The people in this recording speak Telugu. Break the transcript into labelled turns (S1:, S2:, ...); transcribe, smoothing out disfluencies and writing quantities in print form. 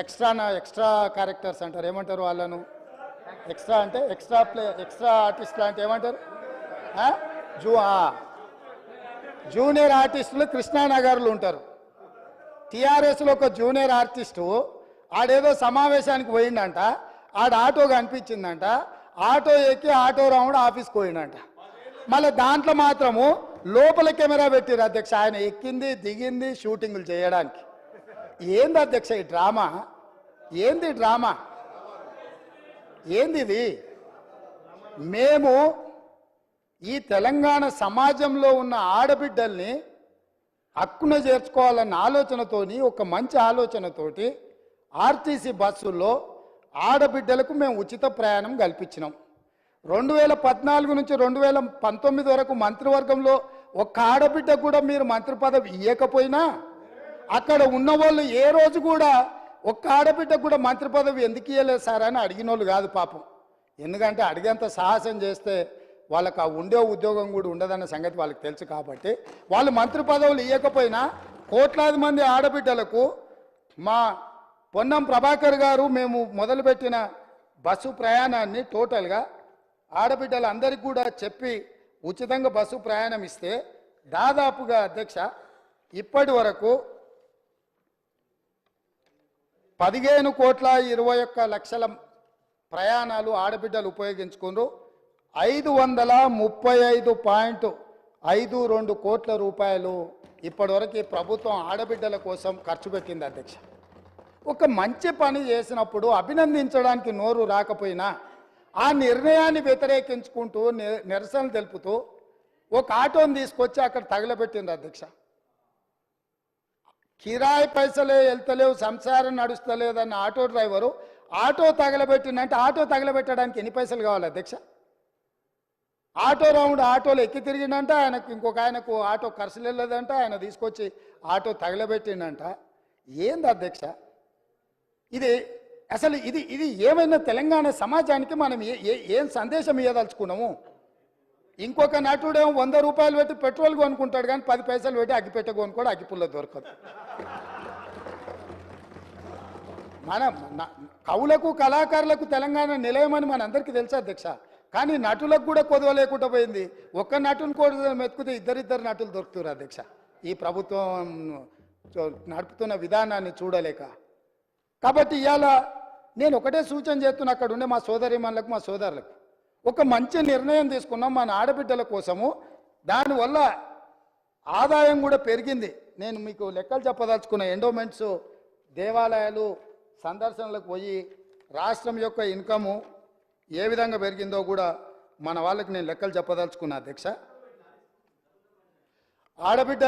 S1: ఎక్స్ట్రా క్యారెక్టర్స్ అంటారు, ఏమంటారు వాళ్ళను? ఎక్స్ట్రా అంటే ఎక్స్ట్రా ఆర్టిస్ట్ అంటే ఏమంటారు? జూనియర్ ఆర్టిస్టులు కృష్ణానగర్లు ఉంటారు. టీఆర్ఎస్లో ఒక జూనియర్ ఆర్టిస్టు ఆడేదో సమావేశానికి పోయిందంట, ఆడ ఆటో కనిపించిందంట, ఆటో ఎక్కి ఆటో రాముడు ఆఫీస్కి పోయిందంట. మళ్ళీ దాంట్లో మాత్రము లోపల కెమెరా పెట్టిరు అధ్యక్ష, ఆయన ఎక్కింది దిగింది షూటింగులు చేయడానికి. ఏంది అధ్యక్ష ఈ డ్రామా? ఏంది డ్రామా? ఏంది ఇది? మేము ఈ తెలంగాణ సమాజంలో ఉన్న ఆడబిడ్డల్ని హక్కున చేర్చుకోవాలన్న ఆలోచనతోని, ఒక మంచి ఆలోచనతోటి ఆర్టీసీ బస్సుల్లో ఆడబిడ్డలకు మేము ఉచిత ప్రయాణం కల్పించినాం. 2014 నుంచి 2019 వరకు మంత్రివర్గంలో ఒక్క ఆడబిడ్డ కూడా మీరు మంత్రి పదవి ఇవ్వకపోయినా, అక్కడ ఉన్న వాళ్ళు ఏ రోజు కూడా ఒక్క ఆడబిడ్డ కూడా మంత్రి పదవి ఎందుకు ఇవ్వలేదు సార్ అని అడిగిన వాళ్ళు కాదు పాపం. ఎందుకంటే అడిగేంత సాహసం చేస్తే వాళ్ళకి ఆ ఉండే ఉద్యోగం కూడా ఉండదన్న సంగతి వాళ్ళకి తెలుసు. కాబట్టి వాళ్ళు మంత్రి పదవులు ఇవ్వకపోయినా కోట్లాది మంది ఆడబిడ్డలకు మా పొన్నం ప్రభాకర్ గారు మేము మొదలుపెట్టిన బస్సు ప్రయాణాన్ని టోటల్గా ఆడబిడ్డలందరికీ కూడా చెప్పి ఉచితంగా బస్సు ప్రయాణం ఇస్తే దాదాపుగా అధ్యక్ష ఇప్పటి వరకు 15,21,00,000 ప్రయాణాలు ఆడబిడ్డలు ఉపయోగించుకున్నారు. 535.52 కోట్ల రూపాయలు ఇప్పటివరకు ప్రభుత్వం ఆడబిడ్డల కోసం ఖర్చు పెట్టింది అధ్యక్ష. ఒక మంచి పని చేసినప్పుడు అభినందించడానికి నోరు రాకపోయినా ఆ నిర్ణయాన్ని వ్యతిరేకించుకుంటూ నిరసనలు తెలుపుతూ ఒక ఆటోని తీసుకొచ్చి అక్కడ తగలబెట్టింది అధ్యక్ష. కిరాయి పైసలే వెళ్తలేవు, సంసారం నడుస్తలేదన్న ఆటో డ్రైవరు ఆటో తగలబెట్టిందంటే ఆటో తగలబెట్టడానికి ఎన్ని పైసలు కావాలి అధ్యక్ష? ఆటో రౌండ్ ఆటోలో ఎక్కి తిరిగిందంట, ఆయనకు ఇంకొక ఆయనకు ఆటో ఖర్చులు వెళ్ళదంట, ఆయన తీసుకొచ్చి ఆటో తగలబెట్టిందంట. ఏంది అధ్యక్ష ఇది? అసలు ఇది ఏమైనా తెలంగాణ సమాజానికి మనం ఏం సందేశం ఇవ్వదలుచుకున్నాము? ఇంకొక నటుడేమో 100 రూపాయలు పెట్టి పెట్రోల్ కొనుక్కుంటాడు, కానీ 10 పైసలు పెట్టి అగ్గిపెట్ట కొనుక్కోడు, అగ్గిపుల్ల దొరకదు. మన కవులకు కళాకారులకు తెలంగాణ నిలయమని మనందరికీ తెలుసు అధ్యక్ష. కానీ నటులకు కూడా కొదవ లేకుండా పోయింది. ఒక్క నటుని కూడా మెతుకుతే ఇద్దరిద్దరు నటులు దొరుకుతారు అధ్యక్ష. ఈ ప్రభుత్వం నడుపుతున్న విధానాన్ని చూడలేక. కాబట్టి ఇవాళ నేను ఒకటే సూచన చేస్తున్నా, అక్కడ ఉండే మా సోదరిమణులకు మా సోదరులకు ఒక మంచి నిర్ణయం తీసుకున్నాం మన ఆడబిడ్డల కోసము. దానివల్ల ఆదాయం కూడా పెరిగింది. నేను మీకు లెక్కలు చెప్పదలుచుకున్న ఎండోమెంట్స్, దేవాలయాలు సందర్శనలకు పోయి రాష్ట్రం యొక్క ఇన్కము ఏ విధంగా పెరిగిందో కూడా మన వాళ్ళకి నేను లెక్కలు చెప్పదలుచుకున్నా అధ్యక్ష. ఆడబిడ్డ